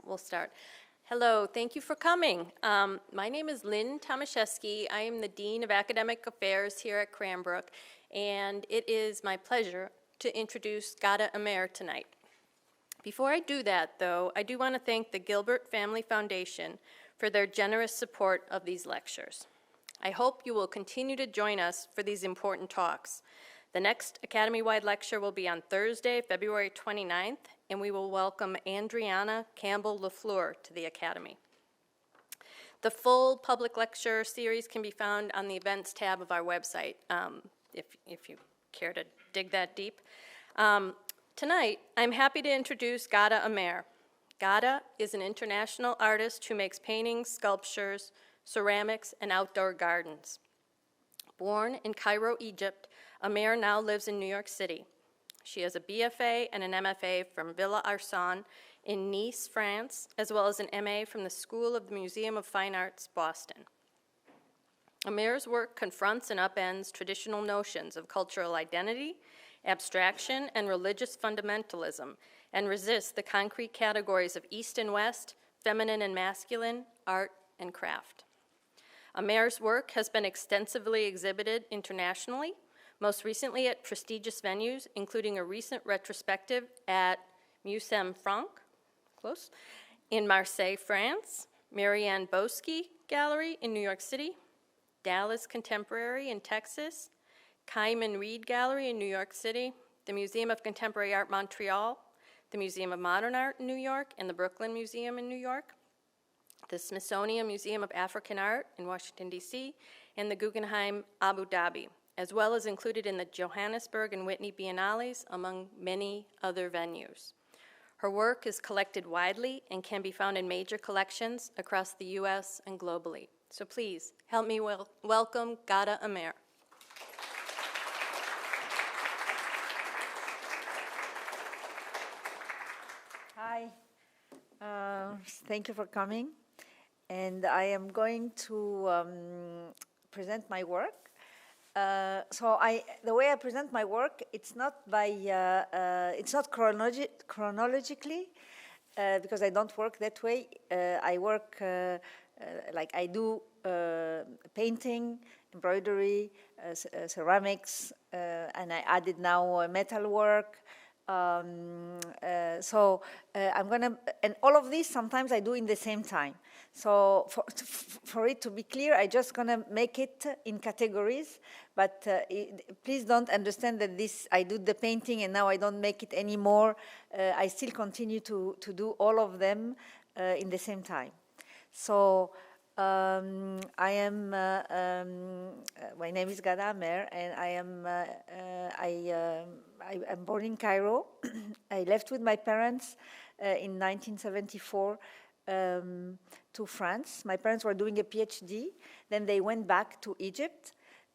We'll start. Hello, thank you for coming. My name is Lynn Tomaszewski. I am the Dean of Academic Affairs here at Cranbrook, and it is my pleasure to introduce Ghada Amer tonight. Before I do that, though, I do want to thank the Gilbert Family Foundation for their generous support of these lectures. I hope you will continue to join us for these important talks. The next Academy-wide lecture will be on Thursday, February 29th, and we will welcome Andriana Campbell-LaFleur to the Academy. The full public lecture series can be found on the events tab of our website, if you care to dig that deep. Tonight, I'm happy to introduce Ghada Amer. Ghada is an international artist who makes paintings, sculptures, ceramics, and outdoor gardens. Born in Cairo, Egypt, Amer now lives in New York City. She has a BFA and an MFA from Villa Arsan in Nice, France, as well as an MA from the School of the Museum of Fine Arts, Boston. Amer's work confronts and upends traditional notions of cultural identity, abstraction, and religious fundamentalism, and resists the concrete categories of East and West, feminine and masculine, art, and craft. Amer's work has been extensively exhibited internationally, most recently at prestigious venues, including a recent retrospective at Musée Franck, close, in Marseille, France, Marianne Boesky Gallery in New York City, Dallas Contemporary in Texas, Kaiman Reed Gallery in New York City, the Museum of Contemporary Art Montreal, the Museum of Modern Art in New York, and the Brooklyn Museum in New York, the Smithsonian Museum of African Art in Washington, D.C., and the Guggenheim Abu Dhabi, as well as included in the Johannesburg and Whitney Biennales, among many other venues. Her work is collected widely and can be found in major collections across the U.S. and globally. So please, help me welcome Ghada Amer. Hi, thank you for coming. And I am going to present my work. The way I present my work, it's not chronologically, because I don't work that way. I work like I do painting, embroidery, ceramics, and I added now metal work. I'm gonna, and all of these sometimes I do in the same time. So for it to be clear, I just gonna make it in categories, but please don't understand that I do the painting and now I don't make it anymore. I still continue to do all of them in the same time. So I am, my name is Ghada Amer, and I'm born in Cairo. I left with my parents in 1974 to France. My parents were doing a PhD. Then they went back to Egypt.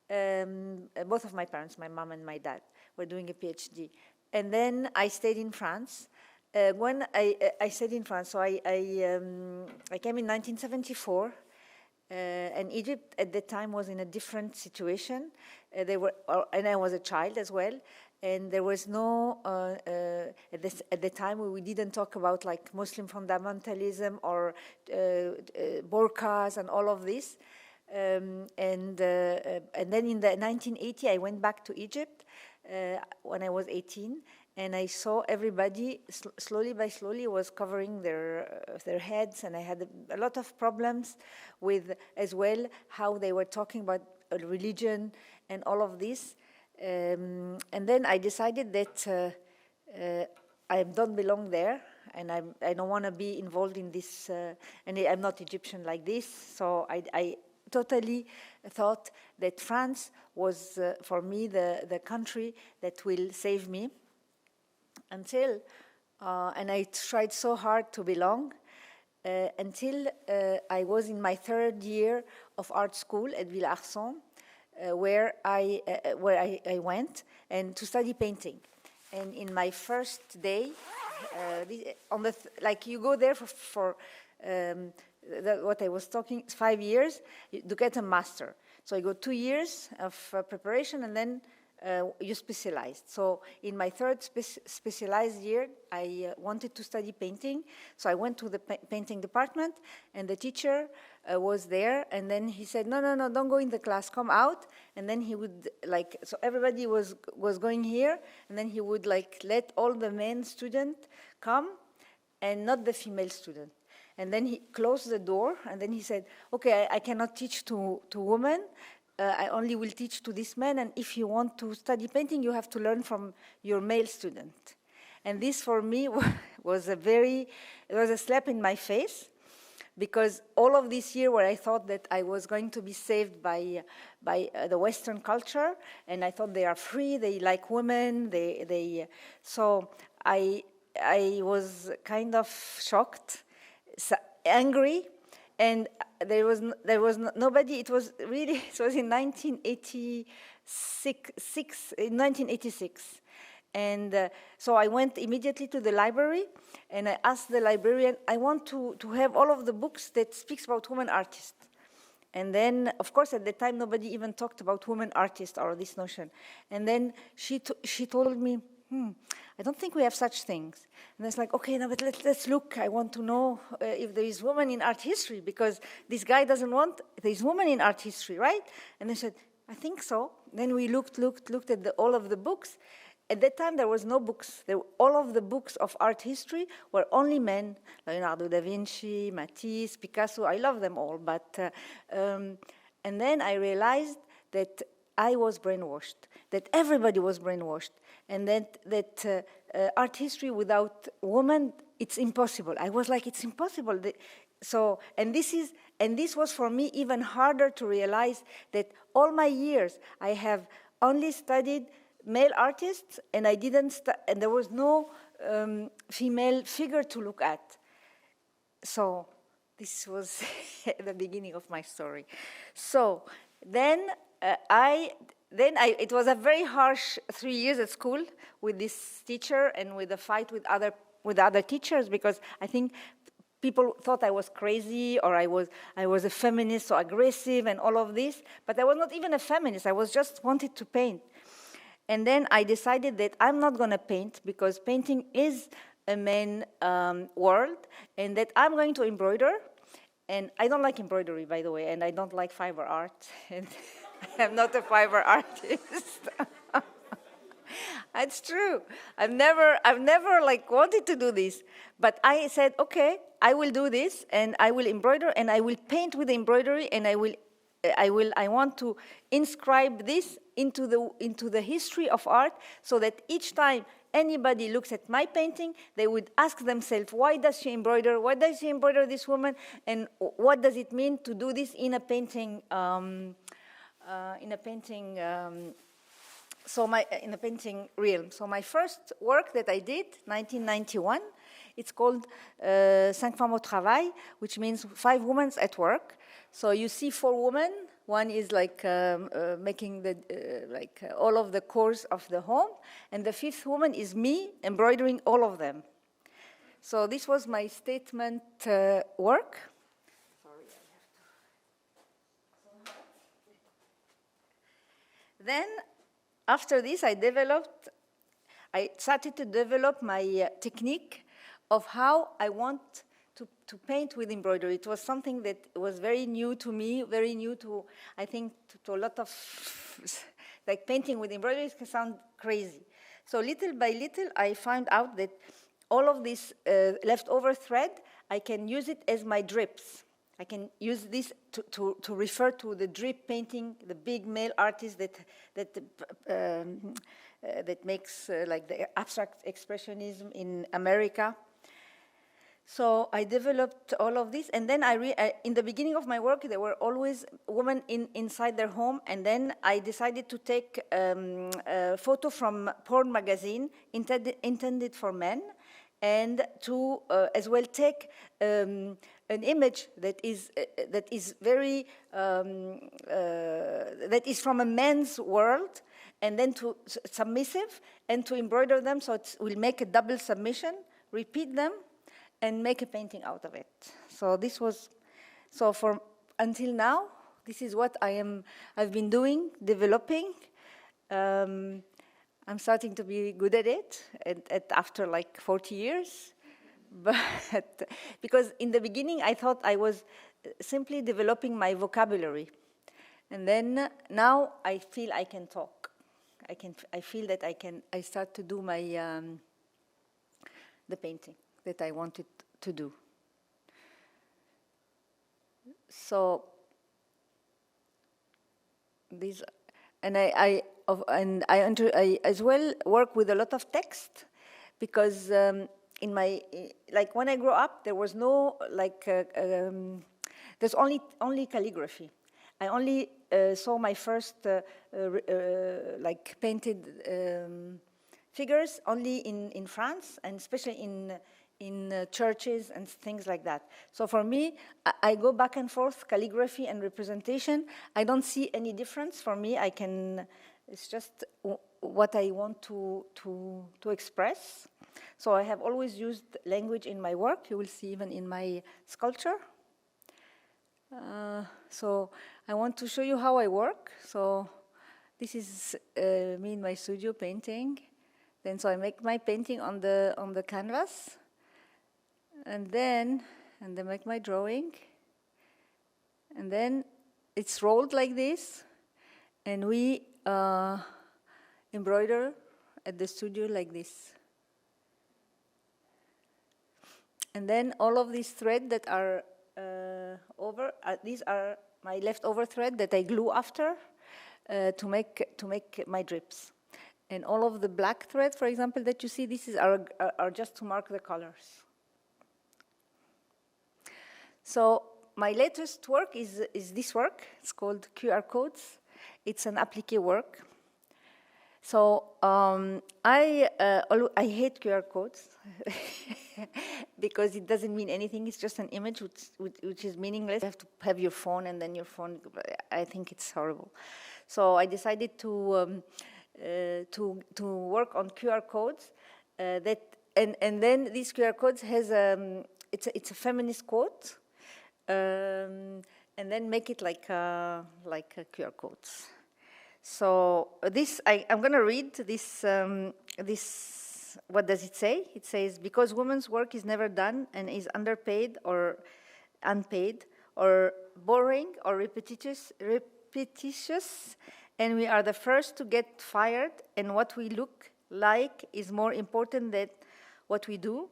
Both of my parents, my mom and my dad, were doing a PhD. And then I stayed in France. When I stayed in France, so I came in 1974. And Egypt at the time was in a different situation. And I was a child as well. And there was no, at the time we didn't talk about like Muslim fundamentalism or burqas and all of this. And then in the 1980, I went back to Egypt when I was 18. And I saw everybody slowly by slowly was covering their heads, and I had a lot of problems with as well how they were talking about religion and all of this. And then I decided that I don't belong there, and I don't want to be involved in this. And I'm not Egyptian like this, so I totally thought that France was for me the country that will save me. Until, and I tried so hard to belong, until I was in my third year of art school at Villa Arsan, where I went and to study painting. And in my first day, like you go there for what I was talking, 5 years to get a master. So I go 2 years of preparation, and then you specialized. So in my third specialized year, I wanted to study painting. So I went to the painting department, and the teacher was there. And then he said, no, no, no, don't go in the class, come out. And then he would so everybody was going here. And then he would let all the men students come and not the female student. And then he closed the door, and then he said, okay, I cannot teach to women. I only will teach to this man, and if you want to study painting, you have to learn from your male student. And this, for me, was it was a slap in my face, because all of this year where I thought that I was going to be saved by the Western culture, and I thought they are free, they like women, so I was kind of shocked, angry, and there was nobody. It was in 1986, and so I went immediately to the library, and I asked the librarian, I want to have all of the books that speaks about women artists. And then, of course, at the time, nobody even talked about women artists or this notion. And then she told me, I don't think we have such things. And I was like, okay, now but let's look. I want to know if there is woman in art history, because this guy doesn't want, there is woman in art history, right? And I said, I think so. Then we looked at all of the books. At that time, there was no books. All of the books of art history were only men, Leonardo da Vinci, Matisse, Picasso. I love them all. And then I realized that I was brainwashed, that everybody was brainwashed, and that art history without women, it's impossible. I was like, it's impossible. And this was for me even harder to realize that all my years I have only studied male artists, and and there was no female figure to look at. So this was the beginning of my story. So then it was a very harsh 3 years at school with this teacher and with a fight with other teachers, because I think people thought I was crazy, or I was a feminist, so aggressive and all of this. But I was not even a feminist. I was just wanted to paint. And then I decided that I'm not going to paint, because painting is a man world, and that I'm going to embroider. And I don't like embroidery, by the way, and I don't like fiber art. And I'm not a fiber artist. It's true. I've never wanted to do this. But I said, okay, I will do this, and I will embroider, and I will paint with embroidery, and I want to inscribe this into the history of art, so that each time anybody looks at my painting, they would ask themselves, why does she embroider? Why does she embroider, this woman? And what does it mean to do this in a painting? In a painting realm. So my first work that I did, 1991, it's called Cinq femmes au travail, which means 5 women at work. So you see 4 women. One is making all of the chores of the home, and the 5th woman is me embroidering all of them. So this was my statement work. Then, after this, I started to develop my technique of how I want to paint with embroidery. It was something that was very new to me, very new to, I think, to a lot of, painting with embroidery can sound crazy. So little by little, I found out that all of this leftover thread, I can use it as my drips. I can use this to refer to the drip painting, the big male artist that makes the abstract expressionism in America. So I developed all of this, and then in the beginning of my work, there were always women inside their home, and then I decided to take a photo from porn magazine intended for men, and to as well take an image that is very that is from a man's world, and then to submissive, and to embroider them, so it will make a double submission, repeat them, and make a painting out of it. So this was, for until now, this is what I've been doing, developing, I'm starting to be good at it after like 40 years. But because in the beginning I thought I was simply developing my vocabulary. And then now I feel I can talk. I feel that I start to do my, the painting that I wanted to do. So these, and I as well work with a lot of text, because in my, like when I grew up, there was no there's only calligraphy. I only saw my first like painted figures only in France, and especially in churches and things like that. So for me, I go back and forth, calligraphy and representation. I don't see any difference. For me, it's just what I want to express. So I have always used language in my work. You will see even in my sculpture. So I want to show you how I work. So this is me in my studio painting. Then so I make my painting on the canvas, and then make my drawing, and then it's rolled like this, and we embroider at the studio like this. And then all of these threads that are these are my leftover thread that I glue after to make my drips. And all of the black thread, for example, that you see, this is are just to mark the colors. So my latest work is this work. It's called QR codes. It's an appliqué work. So I hate QR codes because it doesn't mean anything. It's just an image which is meaningless. You have to have your phone, and then your phone. I think it's horrible. So I decided to work on QR codes and then these QR codes has it's a feminist quote, and then make it like a QR codes. So this I'm going to read this. What does it say? It says, because women's work is never done and is underpaid or unpaid or boring or repetitious, and we are the first to get fired, and what we look like is more important than what we do.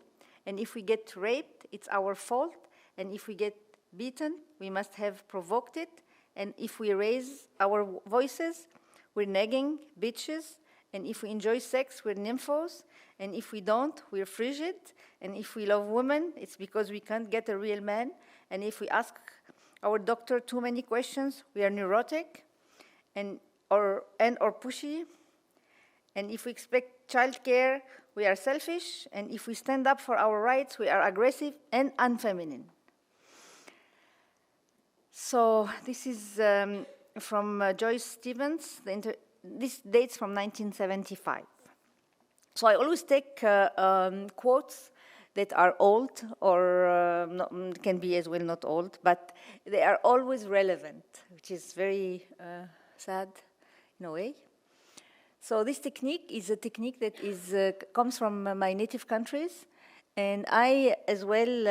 And if we get raped, it's our fault. And if we get beaten, we must have provoked it. And if we raise our voices, we're nagging bitches. And if we enjoy sex, we're nymphos. And if we don't, we're frigid. And if we love women, it's because we can't get a real man. And if we ask our doctor too many questions, we are neurotic or pushy. And if we expect childcare, we are selfish. And if we stand up for our rights, we are aggressive and unfeminine. So this is from Joyce Stevens. This dates from 1975. So I always take quotes that are old, or can be as well not old, but they are always relevant, which is very sad in a way. So this technique is a technique that comes from my native countries, and I as well.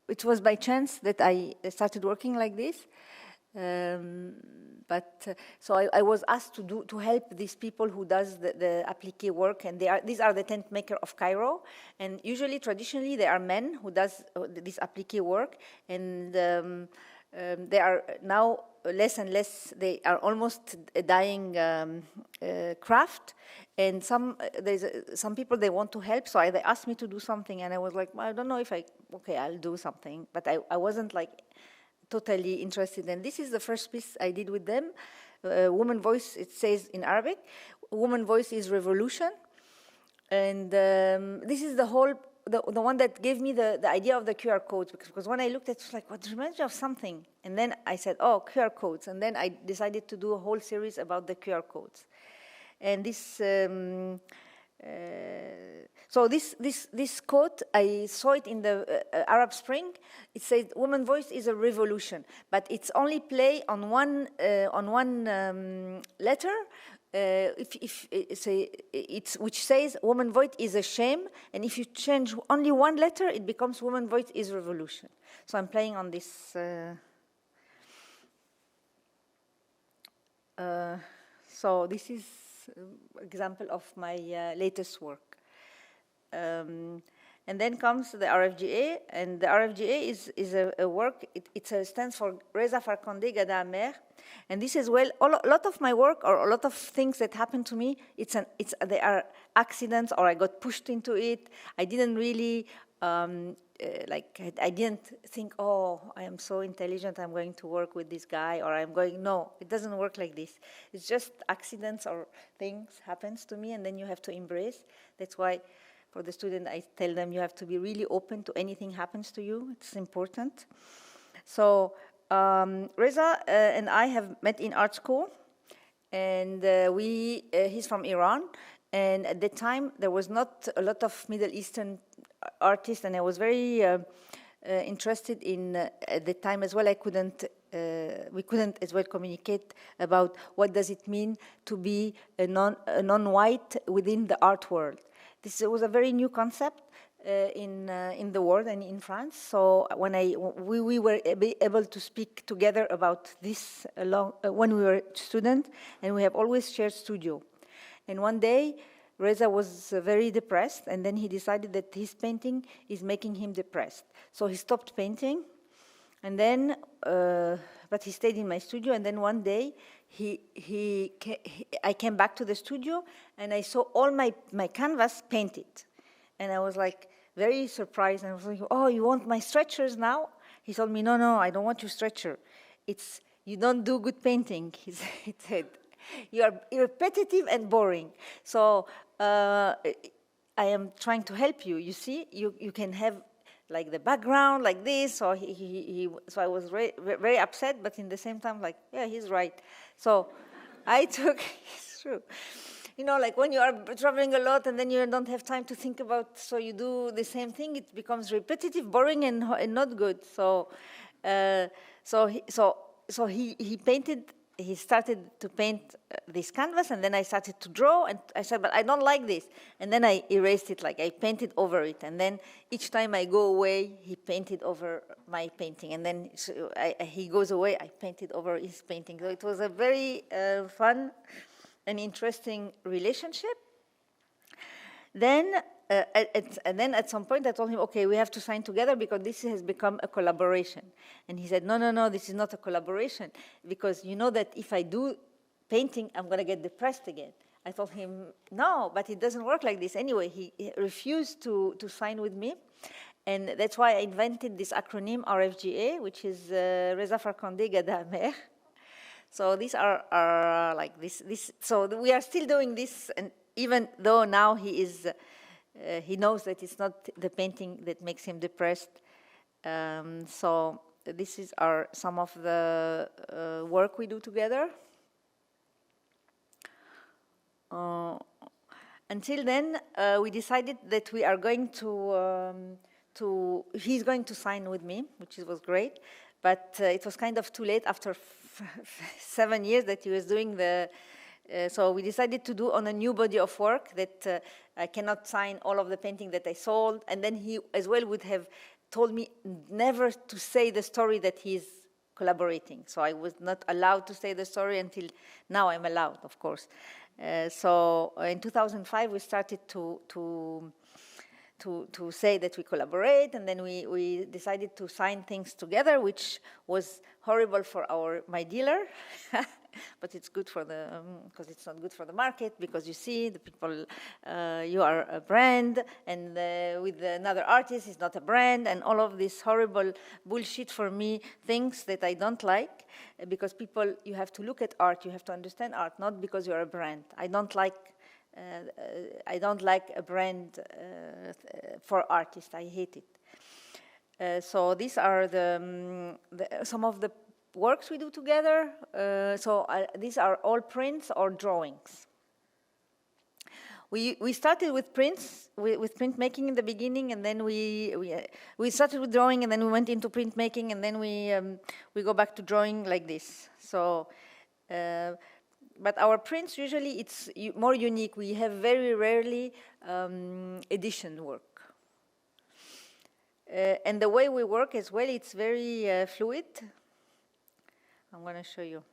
It was by chance that I started working like this. So I was asked to help these people who does the appliqué work, and these are the tent maker of Cairo, and usually traditionally they are men who does this appliqué work, and they are now less and less. They are almost a dying craft, and some people they want to help, so they asked me to do something, and I was like, well, I don't know if I'll do something, but I wasn't like totally interested. And this is the first piece I did with them. Woman Voice, it says in Arabic. Woman Voice is revolution. And this is the one that gave me the idea of the QR codes, because when I looked at it, it was like, what reminds me of something? And then I said, oh, QR codes. And then I decided to do a whole series about the QR codes. And this So this quote, I saw it in the Arab Spring. It said, "Woman voice is a revolution," but it's only play on one letter. If say it's which says "woman voice is a shame," and if you change only one letter, it becomes "woman voice is revolution." So I'm playing on this. So this is example of my latest work. And then comes the RFGA, and the RFGA is a work, it stands for Reza Farkhande Ghada Amer, and this is, well, a lot of my work, or a lot of things that happen to me, they are accidents, or I got pushed into it. I didn't really, I didn't think, oh, I am so intelligent, I'm going to work with this guy, or no, it doesn't work like this. It's just accidents or things happens to me, and then you have to embrace. That's why for the student, I tell them you have to be really open to anything happens to you. It's important. So Reza and I have met in art school, and he's from Iran. And at the time, there was not a lot of Middle Eastern artists, and I was very interested in, at the time as well, we couldn't as well communicate about what does it mean to be a non-white within the art world. This was a very new concept in the world and in France. So when we were able to speak together about this when we were students, and we have always shared studio. And one day, Reza was very depressed, and then he decided that his painting is making him depressed. So he stopped painting, and then, but he stayed in my studio, and then one day, I came back to the studio, and I saw all my canvas painted. And I was like very surprised, and I was like, oh, you want my stretchers now? He told me, no, I don't want your stretcher. You don't do good painting, he said. You are repetitive and boring. So I am trying to help you. You see, you can have like the background like this. So so I was very upset, but in the same time, like, yeah, he's right. So I took, it's true. You know, like when you are traveling a lot and then you don't have time to think about, so you do the same thing, it becomes repetitive, boring, and not good. So he painted. He started to paint this canvas, and then I started to draw, and I said, but I don't like this. And then I erased it, like I painted over it. And then each time I go away, he painted over my painting. And then he goes away, I painted over his painting. So it was a very fun and interesting relationship. Then at some point I told him, okay, we have to sign together because this has become a collaboration. And he said, no, this is not a collaboration, because you know that if I do painting, I'm going to get depressed again. I told him, no, but it doesn't work like this. Anyway, he refused to sign with me. And that's why I invented this acronym RFGA, which is Reza Farkhande Ghada Amer. So these are like this. So we are still doing this, and even though now he knows that it's not the painting that makes him depressed. So this are some of the work we do together. Until then, we decided that we are going he's going to sign with me, which was great, but it was kind of too late after 7 years that he was doing so we decided to do on a new body of work that I cannot sign all of the painting that I sold, and then he as well would have told me never to say the story that he's collaborating. So I was not allowed to say the story until now. I'm allowed, of course. So in 2005 we started to say that we collaborate, and then we decided to sign things together, which was horrible for my dealer, but it's good for because it's not good for the market, because you see the people, you are a brand, and with another artist is not a brand, and all of this horrible bullshit for me, things that I don't like, because you have to look at art, you have to understand art, not because you're a brand. I don't like a brand for artists. I hate it. So these are some of the works we do together. These are all prints or drawings. We started with prints, with printmaking in the beginning, and then we started with drawing, and then we went into printmaking, and then we go back to drawing like this. So, but our prints usually it's more unique. We have very rarely edition work, and the way we work as well, it's very fluid. I'm going to show you.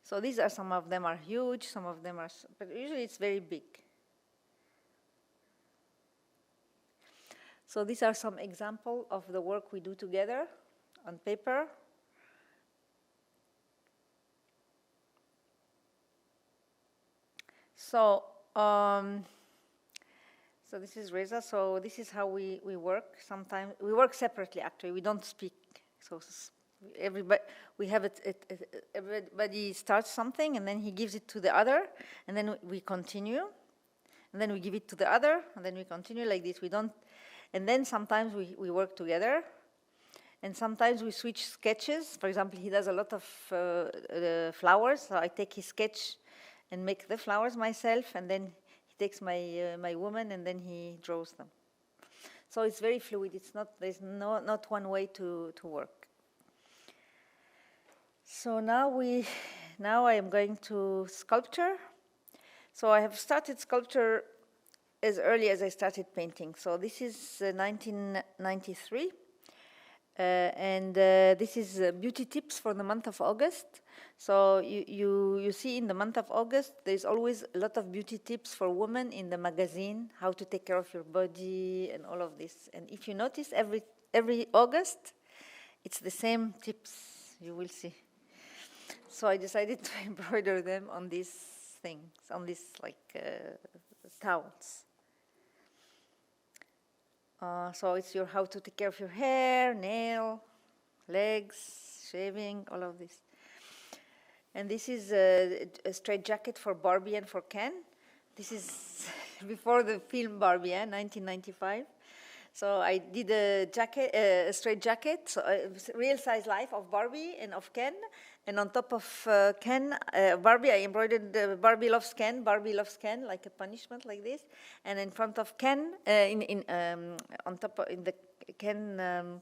So these are, some of them are huge, some of them are, but usually it's very big. So these are some examples of the work we do together on paper. So, so this is Reza. So this is how we work. Sometimes we work separately. Actually, we don't speak. So everybody, we have everybody starts something, and then he gives it to the other, and then we continue, and then we give it to the other, and then we continue like this. We don't, and then sometimes we work together, and sometimes we switch sketches. For example, he does a lot of flowers, so I take his sketch and make the flowers myself, and then he takes my woman, and then he draws them. So it's very fluid. It's not, there's not one way to work. So now I am going to sculpture. So I have started sculpture as early as I started painting. So this is 1993, and this is beauty tips for the month of August. So you see in the month of August, there's always a lot of beauty tips for women in the magazine, how to take care of your body and all of this. And if you notice, every August, it's the same tips, you will see. So I decided to embroider them on these things, on these towels. So it's your how to take care of your hair, nail, legs, shaving, all of this. And this is a straight jacket for Barbie and for Ken. This is before the film Barbie, 1995. So I did a straight jacket, so real size life of Barbie and of Ken. And on top of Barbie, I embroidered Barbie loves Ken, Barbie loves Ken, like a punishment like this. And in front of Ken, on top of, in the Ken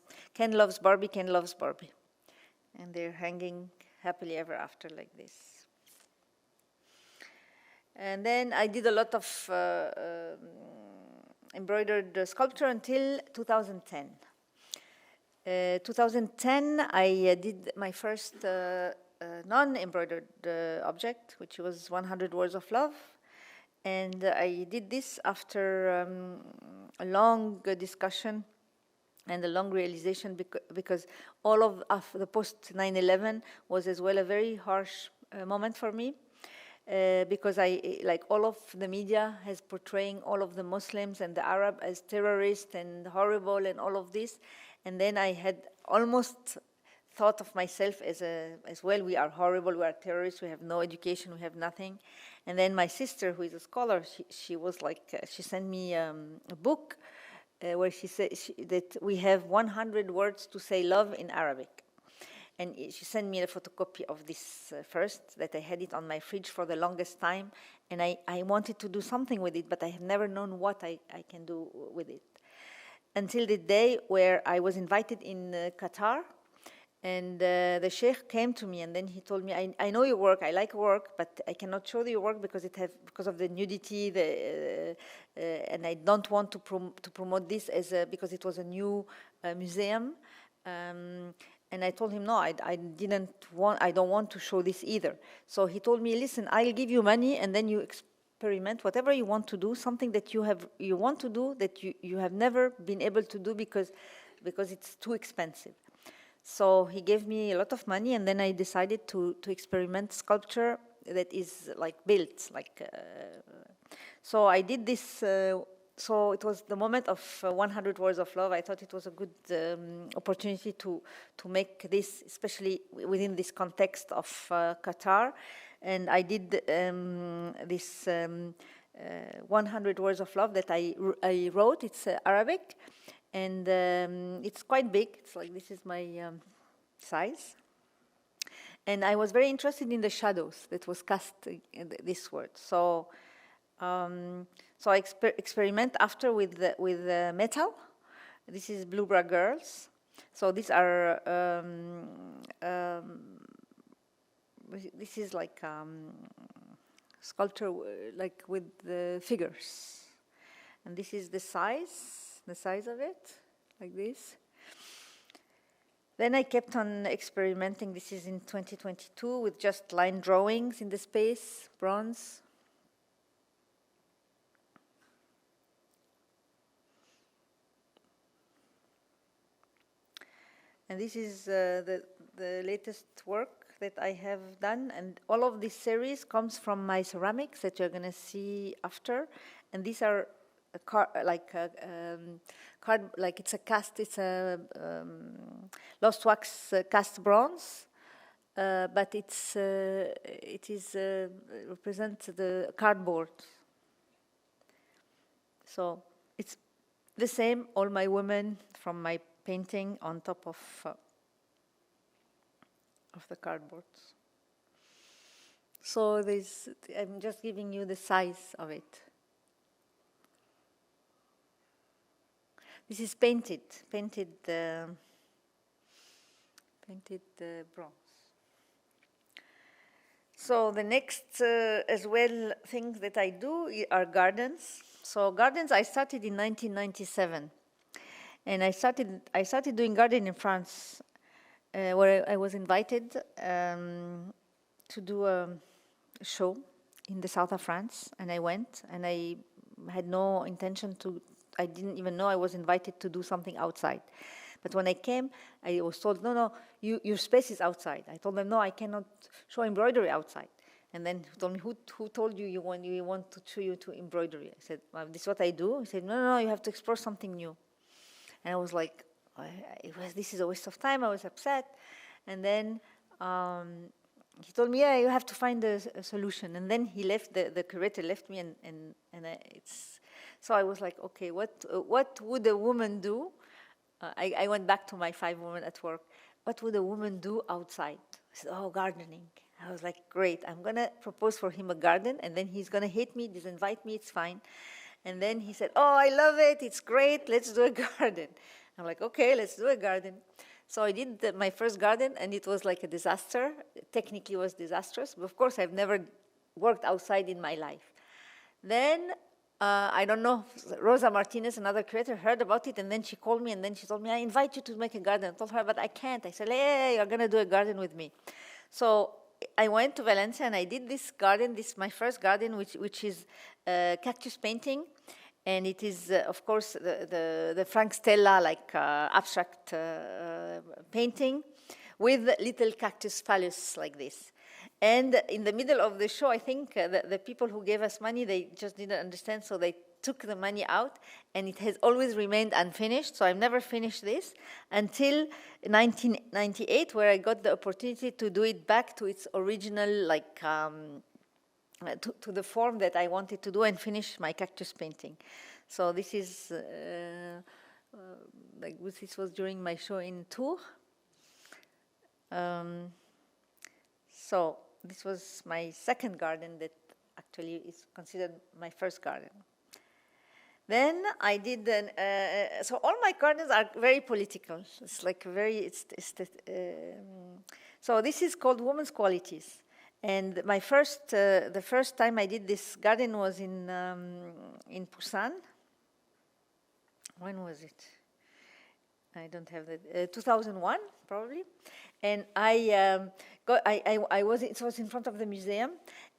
loves Barbie, Ken loves Barbie. And they're hanging happily ever after like this. And then I did a lot of embroidered sculpture until 2010. 2010, I did my first non-embroidered object, which was 100 Words of Love. And I did this after a long discussion and a long realization, because all of the post 9/11 was as well a very harsh moment for me. Because like all of the media has portraying all of the Muslims and the Arab as terrorists and horrible and all of this. And then I had almost thought of myself as well, we are horrible, we are terrorists, we have no education, we have nothing. And then my sister, who is a scholar, she was like, she sent me a book where she said that we have 100 words to say love in Arabic. And she sent me a photocopy of this first, that I had it on my fridge for the longest time. And I wanted to do something with it, but I have never known what I can do with it. Until the day where I was invited in Qatar, and the sheikh came to me, and then he told me, I know your work, I like work, but I cannot show you your work because because of the nudity, and I don't want to promote this because it was a new museum. And I told him, no, I don't want to show this either. So he told me, listen, I'll give you money, and then you experiment whatever you want to do, something that you want to do that you have never been able to do because it's too expensive. So he gave me a lot of money, and then I decided to experiment sculpture that is like built, so I did this. So it was the moment of 100 Words of Love. I thought it was a good opportunity to make this, especially within this context of Qatar. And I did this 100 Words of Love that I wrote. It's Arabic, and it's quite big. It's like, this is my size. And I was very interested in the shadows that was cast in this word. So, so I experiment after with metal. This is Blue Bra Girls. So these are this is like sculpture like with the figures, and this is the size of it, like this. Then I kept on experimenting. This is in 2022 with just line drawings in the space, bronze. And this is the latest work that I have done. And all of this series comes from my ceramics that you're going to see after. And these are like it's a cast, it's a lost wax cast bronze. But it represents the cardboard. So it's the same, all my women from my painting on top of the cardboard. So I'm just giving you the size of it. This is painted bronze. So the next as well things that I do are gardens. So gardens I started in 1997. And I started doing garden in France, where I was invited to do a show in the south of France, and I went, and I had no intention to. I didn't even know I was invited to do something outside. But when I came, I was told, no, your space is outside. I told them, no, I cannot show embroidery outside. And then he told me, who told you want to show you to embroidery? I said, well, this is what I do. He said, no, you have to explore something new. And I was like, this is a waste of time. I was upset. And then he told me, yeah, you have to find a solution. And then he left, the curator left me, so I was like, okay, what would a woman do? I went back to my 5 women at work. What would a woman do outside? I said, gardening. I was like, great, I'm going to propose for him a garden, and then he's going to hate me, disinvite me, it's fine. And then he said, I love it, it's great, let's do a garden. I'm like, okay, let's do a garden. So I did my first garden, and it was like a disaster. Technically, it was disastrous. But of course, I've never worked outside in my life. Then, I don't know, Rosa Martinez, another creator, heard about it, and then she called me, and then she told me, I invite you to make a garden. I told her, but I can't. I said, hey, you're going to do a garden with me. So I went to Valencia, and I did this garden, my first garden, which is cactus painting. And it is, of course, the Frank Stella, abstract painting with little cactus phallus like this. And in the middle of the show, I think the people who gave us money, they just didn't understand, so they took the money out, and it has always remained unfinished. So I've never finished this until 1998, where I got the opportunity to do it back to its original, to the form that I wanted to do and finish my cactus painting. So this is, this was during my show in Tours. So this was my second garden that actually is considered my first garden. Then I did, so all my gardens are very political. It's like very, so this is called Women's Qualities. And my the first time I did this garden was in Busan. When was it? I don't have that. 2001, probably. And it was in front of the museum,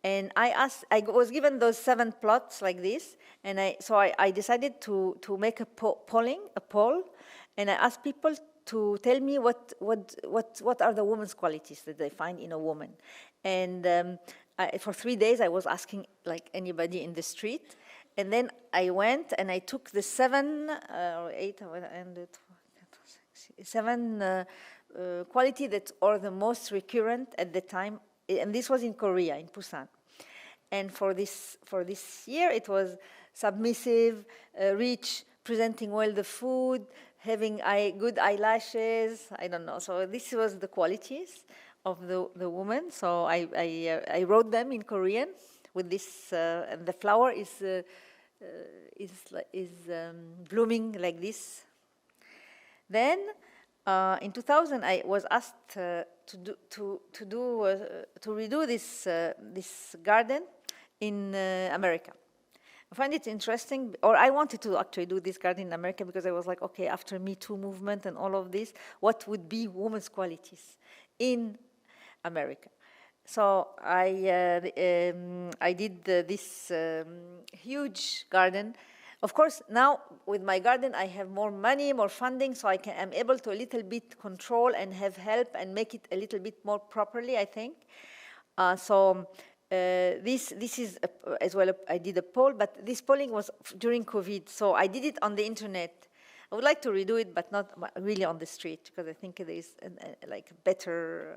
and I was given those 7 plots like this, and I decided to make a poll, and I asked people to tell me what are the women's qualities that they find in a woman. And for 3 days, I was asking like anybody in the street. And then I went and I took the 7 or 8, and 7 quality that are the most recurrent at the time. And this was in Korea, in Busan. And for this year, it was submissive, rich, presenting well the food, having good eyelashes, I don't know. So this was the qualities of the woman. So I wrote them in Korean with this, and the flower is blooming like this. Then in 2000, I was asked to redo this garden in America. I find it interesting, or I wanted to actually do this garden in America because I was like, okay, after Me Too movement and all of this, what would be women's qualities in America? So I did this huge garden. Of course, now with my garden, I have more money, more funding, so I'm able to a little bit control and have help and make it a little bit more properly, I think. This is as well. I did a poll, but this polling was during COVID, so I did it on the internet. I would like to redo it, but not really on the street because I think there is like better.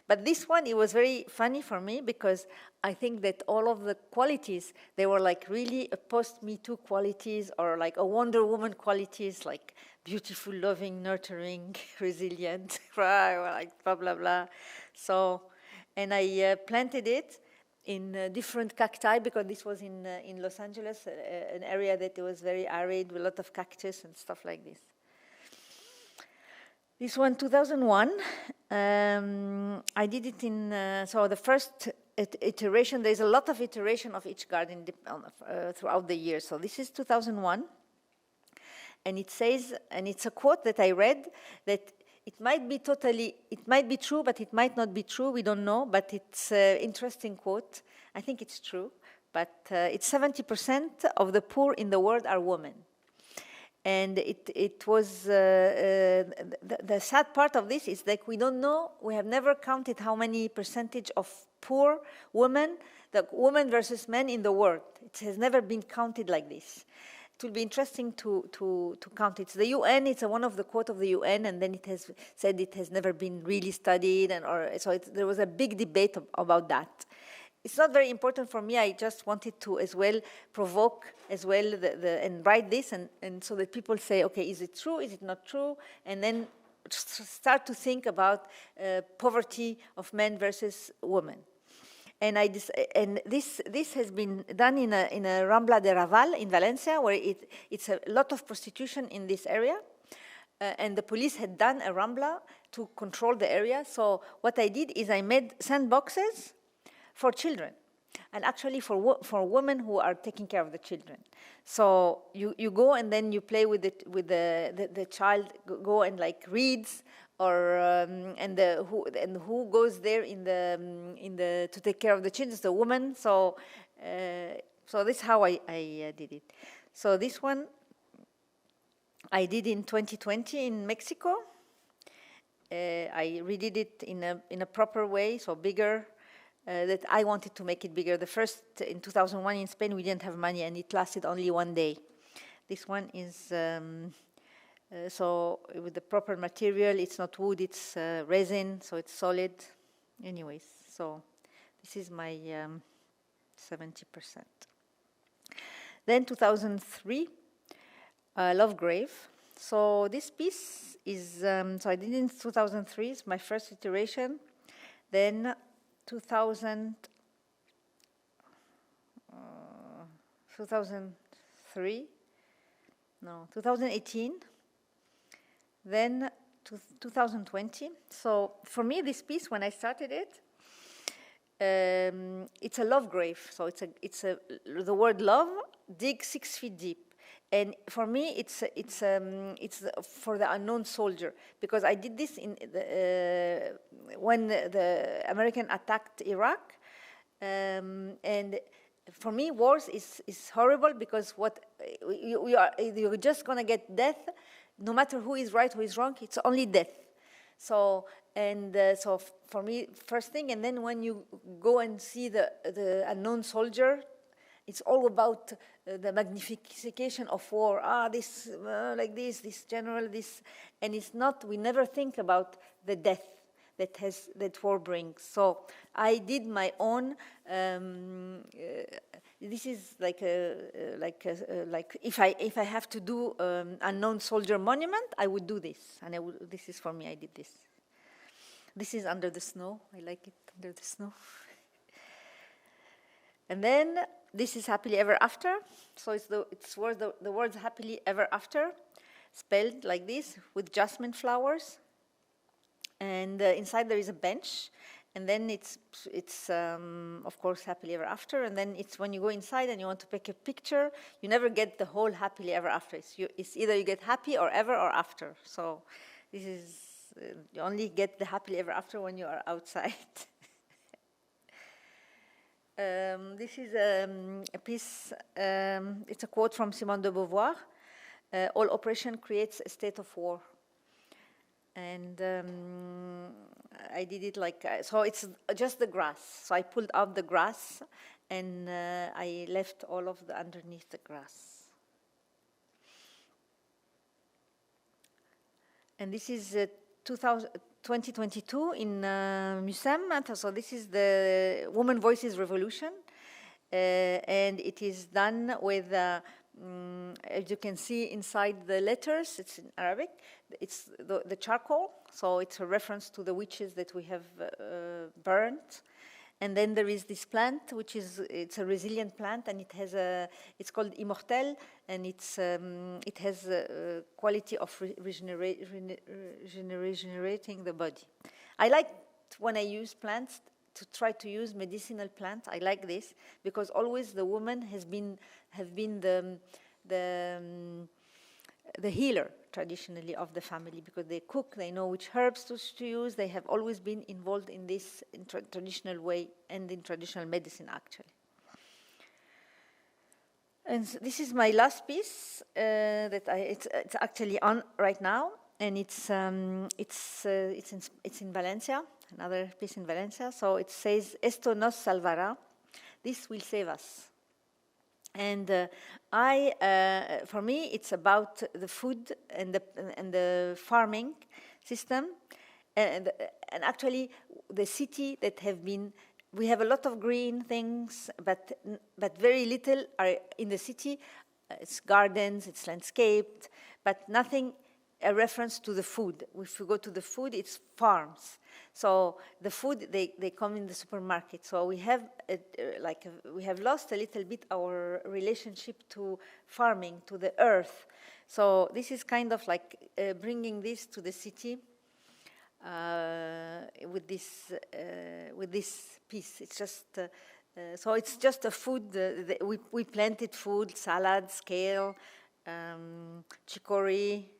But this one, it was very funny for me because I think that all of the qualities, they were like really a post-Me Too qualities or like a Wonder Woman qualities, like beautiful, loving, nurturing, resilient, like blah, blah, blah. So, and I planted it in different cacti because this was in Los Angeles, an area that was very arid with a lot of cactus and stuff like this. This one, 2001, I did it in, so the first iteration, there's a lot of iteration of each garden throughout the year. So this is 2001, and it says, and it's a quote that I read, that it might be true, but it might not be true, we don't know, but it's an interesting quote. I think it's true, but it's 70% of the poor in the world are women. And it was, the sad part of this is that we don't know, we have never counted how many percentage of poor women, the women versus men in the world. It has never been counted like this. It will be interesting to count. It's the UN, it's one of the quote of the UN, and then it has said it has never been really studied, so there was a big debate about that. It's not very important for me. I just wanted to as well provoke as well and write this and so that people say, okay, is it true? Is it not true? And then start to think about poverty of men versus women. And this has been done in a Rambla de Raval in Valencia, where it's a lot of prostitution in this area. And the police had done a Rambla to control the area. So what I did is I made sandboxes for children, and actually for women who are taking care of the children. So you go and then you play with it with the child, go and like reads, or who goes there in the to take care of the children, the woman. So this is how I did it. So this one I did in 2020 in Mexico. I redid it in a proper way, so bigger. That I wanted to make it bigger. The first, in 2001 in Spain, we didn't have money, and it lasted only one day. This one is, so with the proper material, it's not wood, it's resin, so it's solid. Anyways, so this is my 70%. Then 2003, Love Grave. So this piece is, so I did it in 2003, it's my first iteration. Then 2018, then 2020. So for me, this piece, when I started it, it's a love grave. So the word love, dig 6 feet deep. And for me, it's for the unknown soldier, because I did this when the American attacked Iraq, and for me, wars is horrible because you're just gonna get death, no matter who is right, who is wrong. It's only death. So so for me, first thing, and then when you go and see the unknown soldier. It's all about the magnification of war. This like this general, this, and it's not. We never think about the death that war brings. So I did my own. This is like if I have to do unknown soldier monument, I would do this, and this is for me. I did this. This is under the snow. I like it under the snow. And then this is happily ever after. So it's the words happily ever after, spelled like this with jasmine flowers. And inside there is a bench. And then it's of course, happily ever after. And then it's when you go inside and you want to take a picture, you never get the whole happily ever after. It's either you get happy or ever or after. So this is, you only get the happily ever after when you are outside. This is a piece, it's a quote from Simone de Beauvoir. All oppression creates a state of war. And I did it like, so it's just the grass. So I pulled out the grass and I left all of the underneath the grass. And this is 2022 in Musem. So this is the Women Voices Revolution. And it is done with, as you can see inside the letters, it's in Arabic, it's the charcoal. So it's a reference to the witches that we have burnt. And then there is this plant, it's a resilient plant, and it's called immortel, and it has a quality of regenerating the body. I like when I use plants to try to use medicinal plants. I like this because always the woman have been the healer traditionally of the family, because they cook, they know which herbs to use. They have always been involved in this in traditional way and in traditional medicine, actually. And so this is my last piece that it's actually on right now, and it's in Valencia, another piece in Valencia. So it says, "Esto nos salvará," this will save us. And for me, it's about the food and the farming system, and actually the city that have been. We have a lot of green things, but very little are in the city. It's gardens, it's landscaped, but nothing a reference to the food. If you go to the food, it's farms. So the food, they come in the supermarket. So we have we have lost a little bit our relationship to farming, to the earth. So this is kind of like bringing this to the city with this piece. It's just so it's just a food. We planted food, salads, kale, chicory.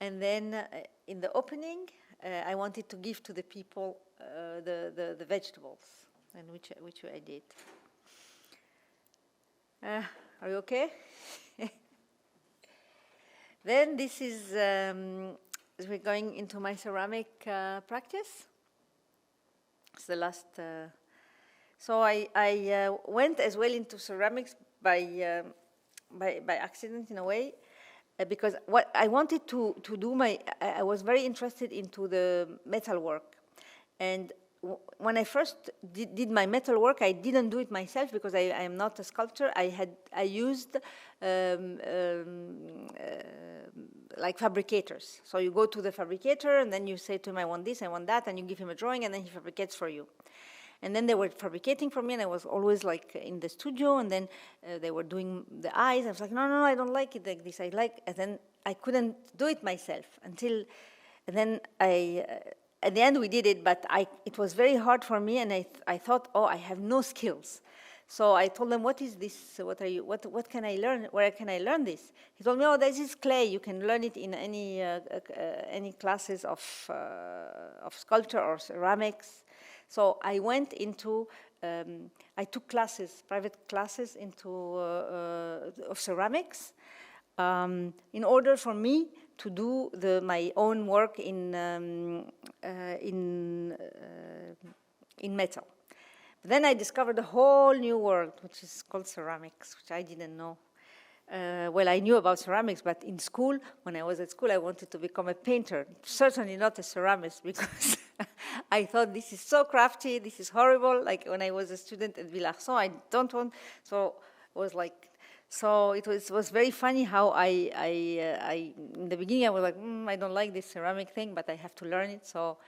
And then in the opening, I wanted to give to the people the vegetables, and which I did. Are you okay? Then this is, we're going into my ceramic practice. It's the last, so I went as well into ceramics by accident in a way. Because what I wanted to do, I was very interested into the metal work. And when I first did my metal work, I didn't do it myself because I am not a sculptor. I used like fabricators. So you go to the fabricator and then you say to him, I want this, I want that, and you give him a drawing and then he fabricates for you. And then they were fabricating for me, and I was always like in the studio, and then they were doing the eyes. I was like, no, I don't like it like this. And then I couldn't do it myself and then at the end we did it, but it was very hard for me, and I thought, oh, I have no skills. So I told them, what is this? What can I learn? Where can I learn this? He told me, oh, this is clay. You can learn it in any classes of sculpture or ceramics. So I went into, I took classes, private classes of ceramics, in order for me to do my own work in metal. But then I discovered a whole new world, which is called ceramics, which I didn't know. Well, I knew about ceramics, but in school, when I was at school, I wanted to become a painter, certainly not a ceramist, because I thought this is so crafty, this is horrible. Like when I was a student at Villarson, I don't want, so it was like, so it was very funny how I in the beginning I was like, I don't like this ceramic thing, but I have to learn it. So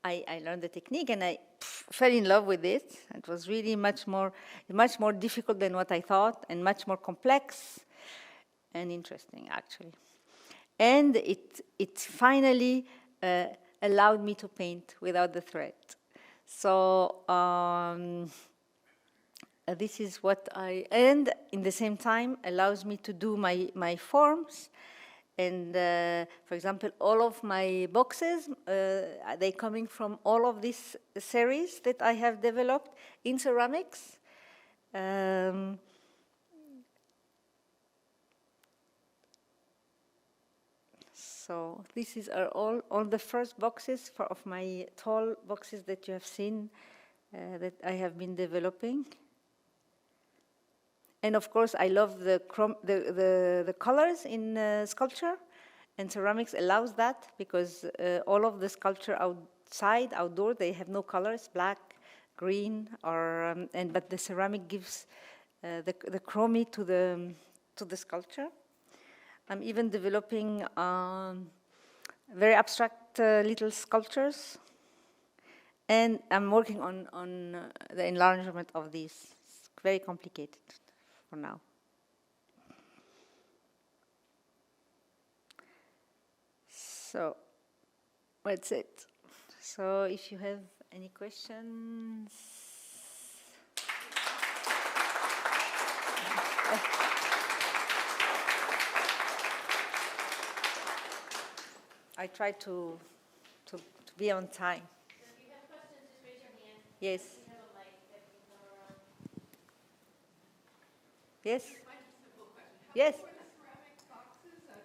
I learned the technique, and I fell in love with it. It was really much more difficult than what I thought, and much more complex and interesting, actually. And it finally allowed me to paint without the thread. So this is what and in the same time allows me to do my forms. And for example, all of my boxes, they coming from all of this series that I have developed in ceramics. So this is all the first boxes of my tall boxes that you have seen that I have been developing. And of course, I love the colors in sculpture, and ceramics allows that because all of the sculpture outdoor, they have no colors, black, green, or but the ceramic gives the chrome to the sculpture. I'm even developing very abstract little sculptures, and I'm working on the enlargement of these. It's very complicated for now. So that's it. So if you have any questions. I try to be on time. So if you have questions, just raise your hand. Yes. We have a mic that can go around. Yes. Quite a simple question. How Yes. big were the ceramic boxes? Are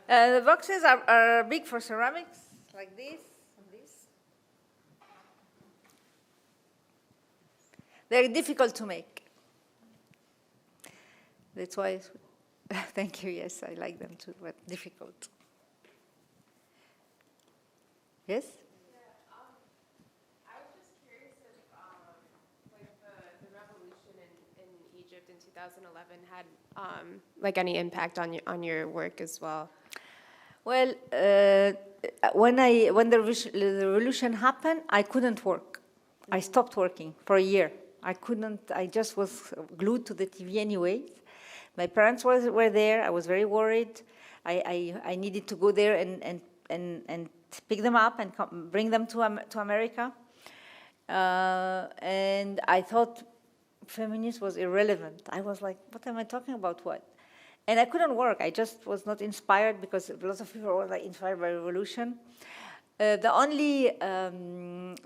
they? The boxes are big for ceramics, like this and this. They're difficult to make. That's why. Thank you. Yes, I like them too, but difficult. Yes. I was just curious if, like, the revolution in Egypt in 2011 had, like, any impact on your work as well. Well, when the revolution happened, I couldn't work. I stopped working for a year. I couldn't. I just was glued to the TV anyway. My parents were there. I was very worried. I needed to go there and pick them up and bring them to America. And I thought feminism was irrelevant. I was like, what am I talking about? What? And I couldn't work. I just was not inspired because lots of people were like inspired by revolution. The only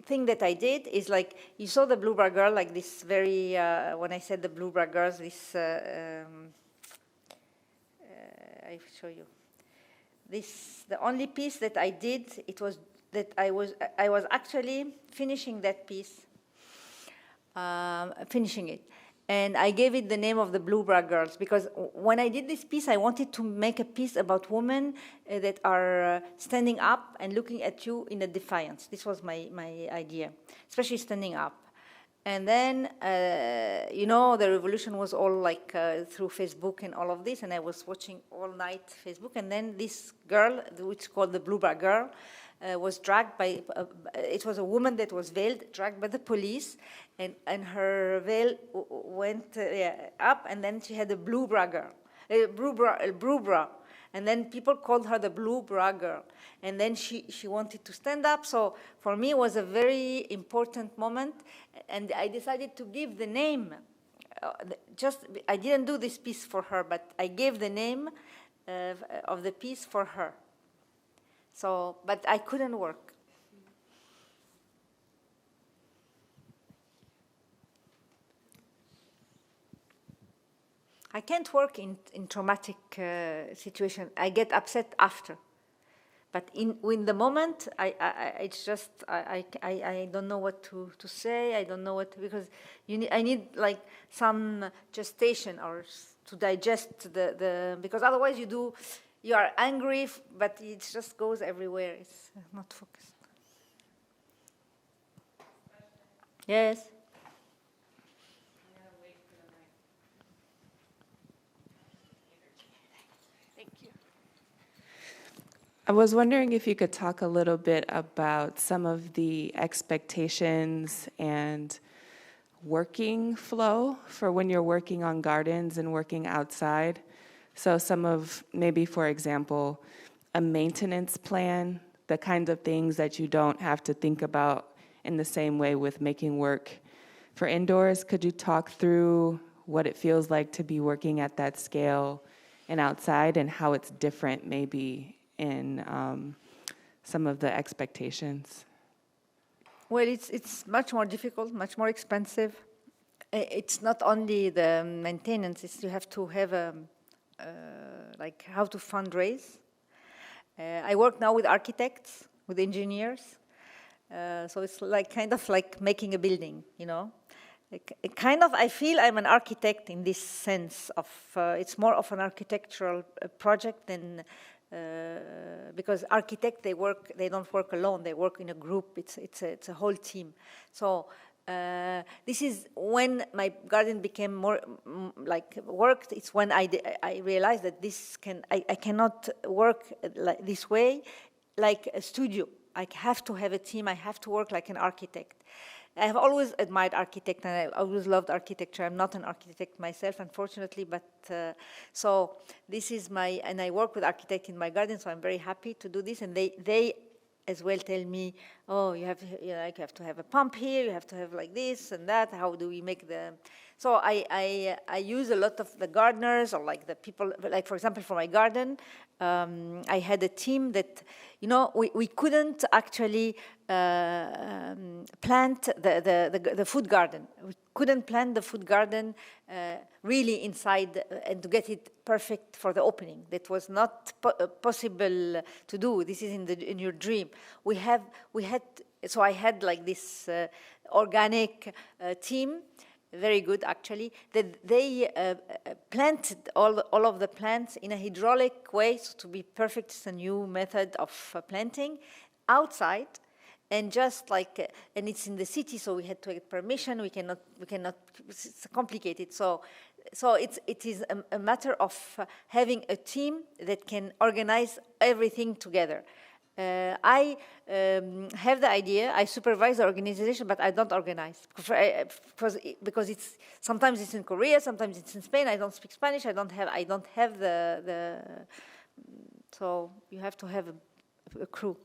thing that I did is like, you saw the Blue Bra Girl, like this very, when I said the Blue Bra Girls, this, I show you. The only piece that I did, it was that I was actually finishing that piece, finishing it. And I gave it the name of the Blue Bra Girls because when I did this piece, I wanted to make a piece about women that are standing up and looking at you in a defiance. This was my idea, especially standing up. And then, the revolution was all like through Facebook and all of this, and I was watching all night Facebook. And then this girl, which is called the Blue Bra Girl, was dragged by, it was a woman that was veiled, dragged by the police, and her veil went up, and then she had a blue bra girl, blue bra. And then people called her the Blue Bra Girl. And then she wanted to stand up. So for me, it was a very important moment. And I decided to give the name. I didn't do this piece for her, but I gave the name of the piece for her. So, but I couldn't work. I can't work in traumatic situation. I get upset after. But in the moment, it's just, I don't know what to say. I don't know because I need like some gestation or to digest because otherwise you are angry, but it just goes everywhere. It's not focused. Yes. I was wondering if you could talk a little bit about some of the expectations and working flow for when you're working on gardens and working outside. So some of, maybe for example, a maintenance plan, the kinds of things that you don't have to think about in the same way with making work for indoors. Could you talk through what it feels like to be working at that scale and outside, and how it's different maybe in some of the expectations? Well, it's much more difficult, much more expensive. It's not only the maintenance, it's you have to have like how to fundraise. I work now with architects, with engineers. So it's like kind of like making a building, you know. Kind of, I feel I'm an architect in this sense of, it's more of an architectural project than, because architects, they don't work alone, they work in a group, it's a whole team. So this is when my garden became more like worked, it's when I realized that I cannot work like this way, like a studio. I have to have a team, I have to work like an architect. I have always admired architecture, and I always loved architecture. I'm not an architect myself, unfortunately, but so this is and I work with architects in my garden, so I'm very happy to do this, and they as well tell me, oh, you have to have a pump here, you have to have like this and that, how do we make the... So I use a lot of the gardeners, or like the people, like for example, for my garden, I had a team that, you know, we couldn't actually plant the food garden. We couldn't plant the food garden really inside and to get it perfect for the opening. That was not possible to do. This is in your dream. So I had like this organic team, very good actually, that they planted all of the plants in a hydraulic way, so to be perfect. It's a new method of planting outside, and just like, and it's in the city, so we had to get permission. We cannot. It's complicated. So it is a matter of having a team that can organize everything together. I have the idea. I supervise the organization, but I don't organize because it's sometimes it's in Korea, sometimes it's in Spain. I don't speak Spanish. I don't have the so you have to have a crew.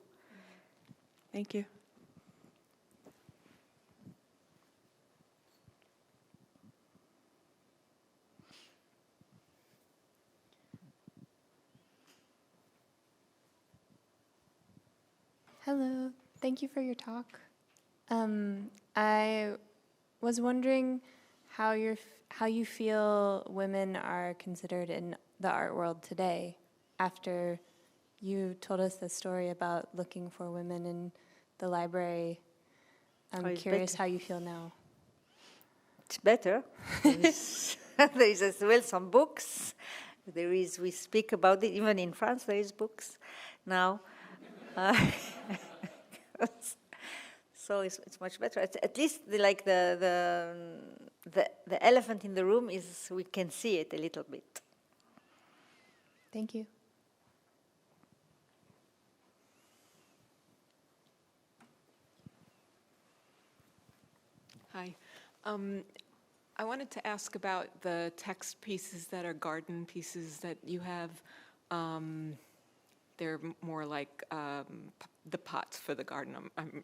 Thank you. Hello, thank you for your talk. I was wondering how you feel women are considered in the art world today, after you told us the story about looking for women in the library. I'm curious better. how you feel now. It's better. There is as well some books. We speak about it, even in France there is books now. So it's much better. At least the elephant in the room is, we can see it a little bit. Thank you. Hi. I wanted to ask about the text pieces that are garden pieces that you have. They're more like the pots for the garden,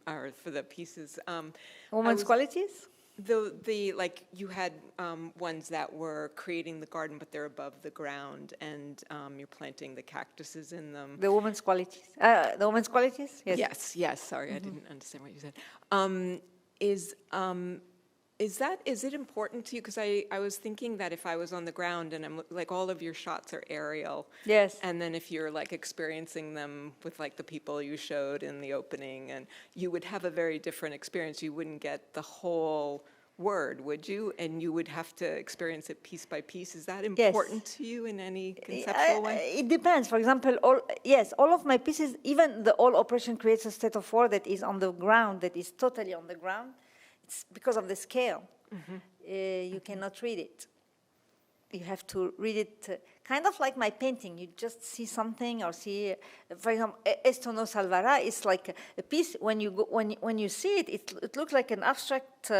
or for the pieces. Women's qualities? The like you had ones that were creating the garden, but they're above the ground, and you're planting the cactuses in them. The women's qualities. The women's qualities? Yes. Yes. Sorry, I didn't understand what you said. Is it important to you? Because I was thinking that if I was on the ground and I'm like, all of your shots are aerial. Yes. And then if you're like experiencing them with like the people you showed in the opening, and you would have a very different experience. You wouldn't get the whole word, would you? And you would have to experience it piece by piece. Is that important to you in any conceptual way? It depends. For example, all of my pieces, even the All Operation Creates a State of War that is on the ground, that is totally on the ground, it's because of the scale. You cannot read it. you have to read it kind of like my painting. You just see something or see, for example, Esto no salvará is like a piece. When you see it, it looks like an abstract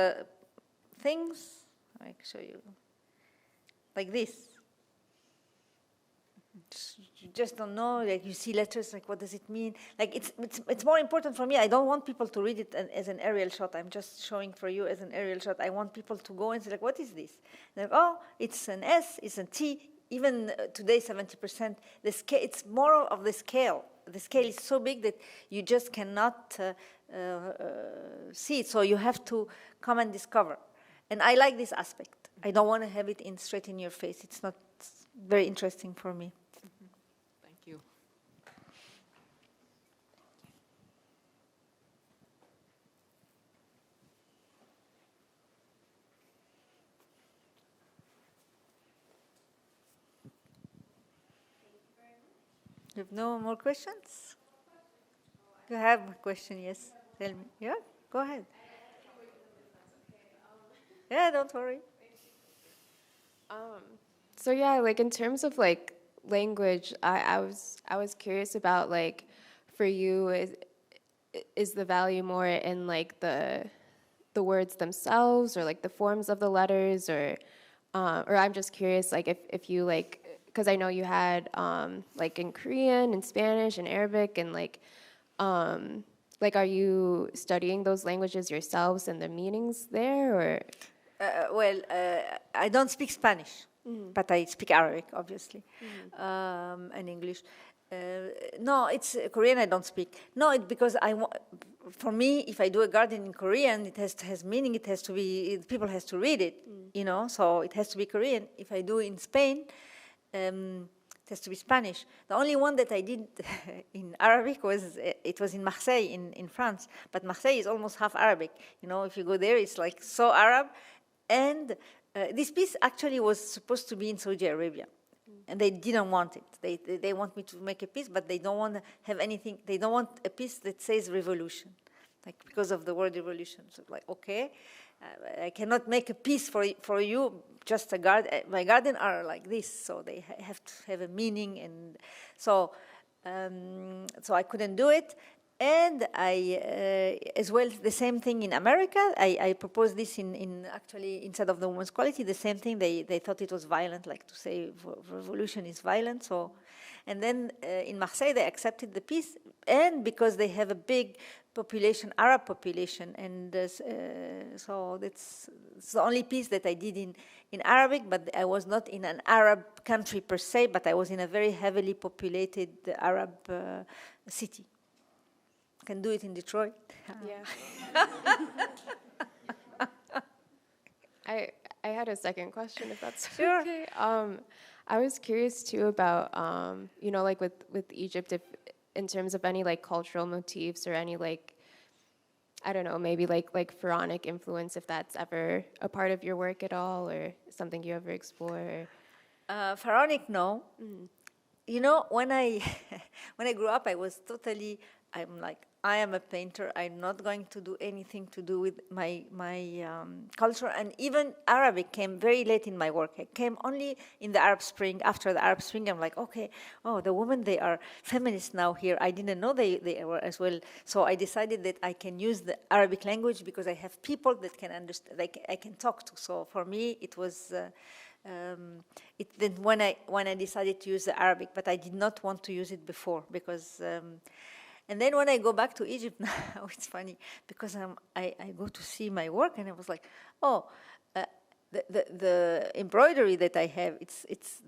things. I can show you like this. You just don't know. Like you see letters, like what does it mean? Like it's more important for me. I don't want people to read it as an aerial shot. I'm just showing for you as an aerial shot. I want people to go and say like, what is this? And like, oh, it's an S, it's a T. Even today, 70%. The scale. It's more of the scale. The scale is so big that you just cannot see it. So you have to come and discover. And I like this aspect. I don't want to have it straight in your face. It's not very interesting for me. Thank you. You have no more questions? You have a question, yes. Tell me. Yeah, go ahead. Yeah, don't worry. So yeah, like in terms of like language, I was curious about like for you is the value more in like the words themselves or like the forms of the letters or I'm just curious like if you like because I know you had like in Korean and Spanish and Arabic and like are you studying those languages yourselves and the meanings there or? I don't speak Spanish, but I speak Arabic, obviously, and English. No, it's Korean I don't speak. No, it's because for me, if I do a garden in Korean, it has meaning. It has to be, people has to read it, you know, so it has to be Korean. If I do in Spain, it has to be Spanish. The only one that I did in Arabic was in Marseille in France, but Marseille is almost half Arabic. You know, if you go there, it's like so Arab. And this piece actually was supposed to be in Saudi Arabia, and they didn't want it. They want me to make a piece, but they don't want to have anything. They don't want a piece that says revolution, like because of the word revolution. So like, okay, I cannot make a piece for you. Just a garden. My garden are like this, so they have to have a meaning, and so I couldn't do it. And I, as well, the same thing in America. I proposed this in actually instead of the women's quality, the same thing. They thought it was violent, like to say revolution is violent. So, and then in Marseille they accepted the piece, and because they have a big population, Arab population, and so it's the only piece that I did in Arabic. But I was not in an Arab country per se, but I was in a very heavily populated Arab city. Can do it in Detroit. Yeah. I had a second question, if that's Sure. okay. I was curious too about you know, like with Egypt, if in terms of any like cultural motifs or any like I don't know, maybe like pharaonic influence, if that's ever a part of your work at all or something you ever explore. Pharaonic, no. You know, when I when I grew up, I'm like, I am a painter. I'm not going to do anything to do with my culture. And even Arabic came very late in my work. It came only in the Arab Spring. After the Arab Spring, I'm like, okay, oh, the women, they are feminists now here. I didn't know they were as well. So I decided that I can use the Arabic language because I have people that can understand, like I can talk to. So for me, it was... then when I decided to use the Arabic, but I did not want to use it before because, and then when I go back to Egypt now, it's funny because I go to see my work and I was like, oh, the embroidery that I have,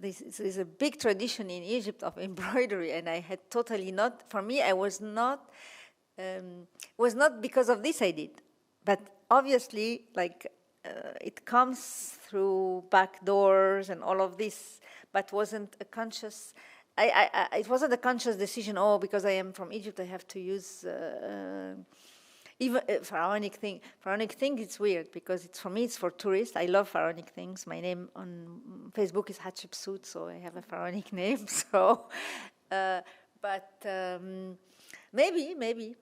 there's a big tradition in Egypt of embroidery, and I had totally not. For me, I was not because of this I did, but obviously like. It comes through back doors and all of this, but wasn't a conscious. It wasn't a conscious decision. Oh, because I am from Egypt, I have to use even pharaonic thing. Pharaonic thing, it's weird because it's for me. It's for tourists. I love pharaonic things. My name on Facebook is Hatshepsut, so I have a pharaonic name. So, but maybe,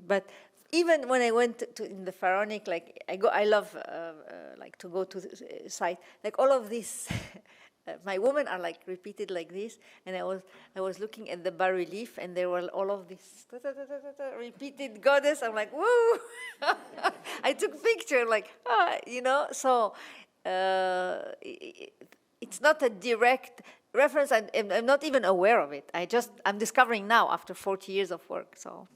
but. Even when I went in the pharaonic, like I love like to go to the site, like all of this my women are like repeated like this, and I was looking at the bas-relief, and there were all of these repeated goddess. I'm like, woo! I took picture, like, So it's not a direct reference. I'm not even aware of it. I'm discovering now after 40 years of work. So.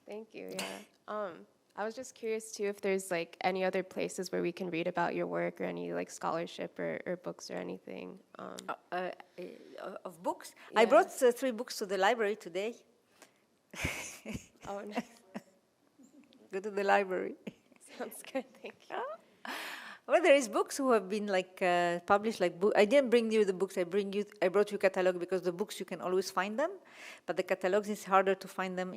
Thank you. Yeah. I was just curious too if there's like any other places where we can read about your work or any like scholarship or books or anything. Of books. Yeah. I brought 3 books to the library today. Oh, nice. Go to the library. Sounds good. Thank you. Well, there is books who have been like published like book. I didn't bring you the books. I brought you catalog because the books you can always find them, but the catalogs is harder to find them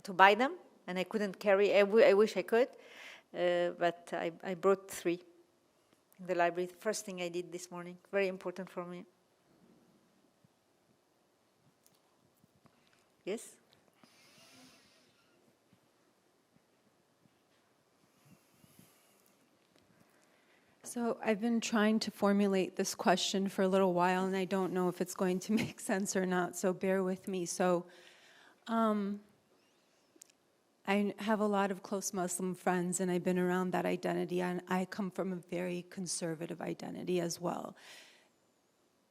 to buy them, and I couldn't carry. I wish I could, but I brought 3 in the library. The first thing I did this morning, very important for me. Yes. So I've been trying to formulate this question for a little while, and I don't know if it's going to make sense or not, so bear with me. So I have a lot of close Muslim friends, and I've been around that identity, and I come from a very conservative identity as well.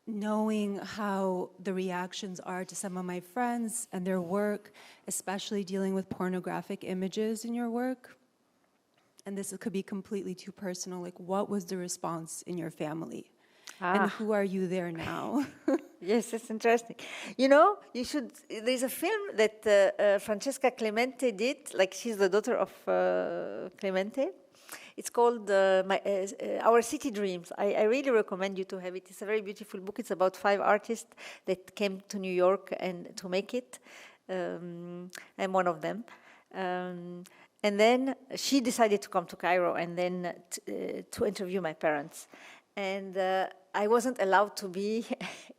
Knowing how the reactions are to some of my friends and their work, especially dealing with pornographic images in your work, and this could be completely too personal, like what was the response in your family? And who are you there now? Yes, it's interesting. There's a film that Francesca Clemente did, like she's the daughter of Clemente. It's called Our City Dreams. I really recommend you to have it. It's a very beautiful book. It's about 5 artists that came to New York and to make it. I'm one of them. And then she decided to come to Cairo and then to interview my parents. And I wasn't allowed to be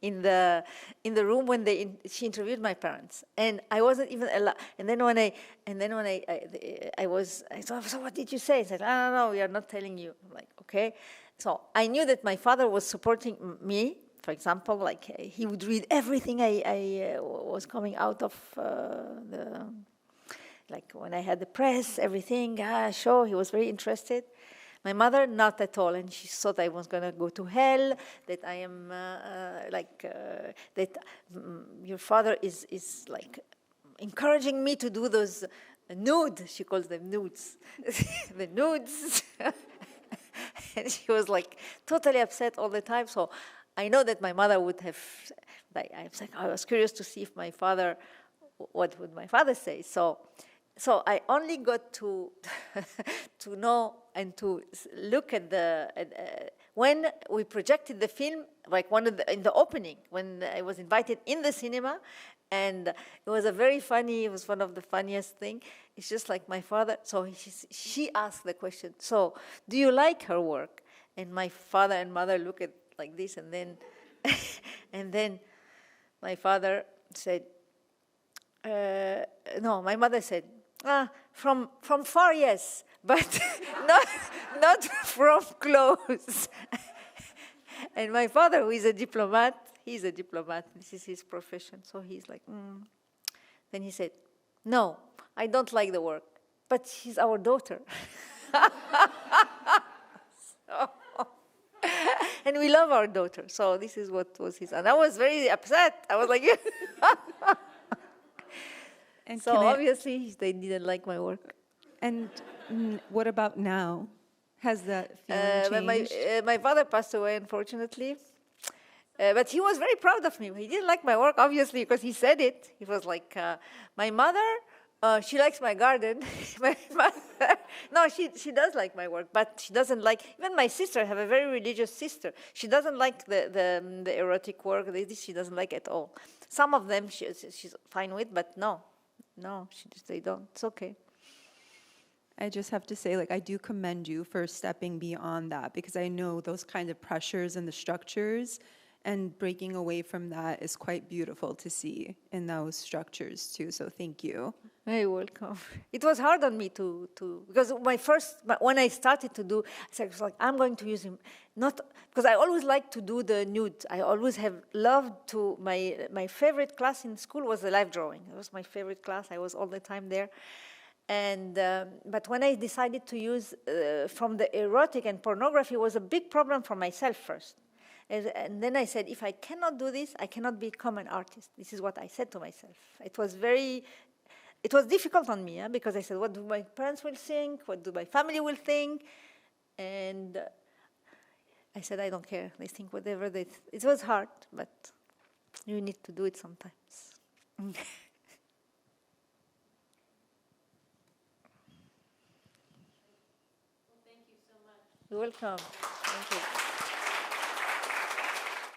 in the room when she interviewed my parents, and I wasn't even allowed. And then when I thought, so what did you say? I said, no, we are not telling you. I'm like, okay. So I knew that my father was supporting me. For example, like he would read everything I was coming out of like when I had the press, everything, show, he was very interested. My mother, not at all, and she thought I was going to go to hell, that I am that your father is like encouraging me to do those nude, she calls them nudes, the nudes. And she was like totally upset all the time. So I know that my mother would have, like, I was curious to see if my father, what would my father say? So I only got to to know and to look at when we projected the film, like in the opening, when I was invited in the cinema, and it was it was one of the funniest thing. It's just like my father, so she asked the question, so do you like her work? And my father and mother look at like this, and then and then my father said, no, my mother said, from far, yes, but not from close. And my father, who is a diplomat, he's a diplomat. This is his profession. So he's like, Then he said, no, I don't like the work, but she's our daughter. And we love our daughter. So this is what was his. And I was very upset. I was like, And so obviously they didn't like my work. And what about now? Has that feeling changed? My father passed away, unfortunately. But he was very proud of me. He didn't like my work, obviously, because he said it. He was like, my mother, she likes my garden. My mother, no, she does like my work, but she doesn't like, even my sister, I have a very religious sister. She doesn't like the erotic work. This she doesn't like at all. Some of them she's fine with, but no, they don't. It's okay. I just have to say, like, I do commend you for stepping beyond that, because I know those kind of pressures and the structures And breaking away from that is quite beautiful to see in those structures too. So thank you. You're welcome. It was hard on me because when I started to do, I was like, I'm going to use him, not, because I always liked to do the nude. I always have loved to, my favorite class in school was the life drawing. It was my favorite class. I was all the time there. And, but when I decided to use from the erotic and pornography, it was a big problem for myself first. And then I said, if I cannot do this, I cannot become an artist. This is what I said to myself. It was difficult on me, because I said, what do my parents will think? What do my family will think? And I said, I don't care. They think whatever they it was hard, but you need to do it sometimes. You're welcome.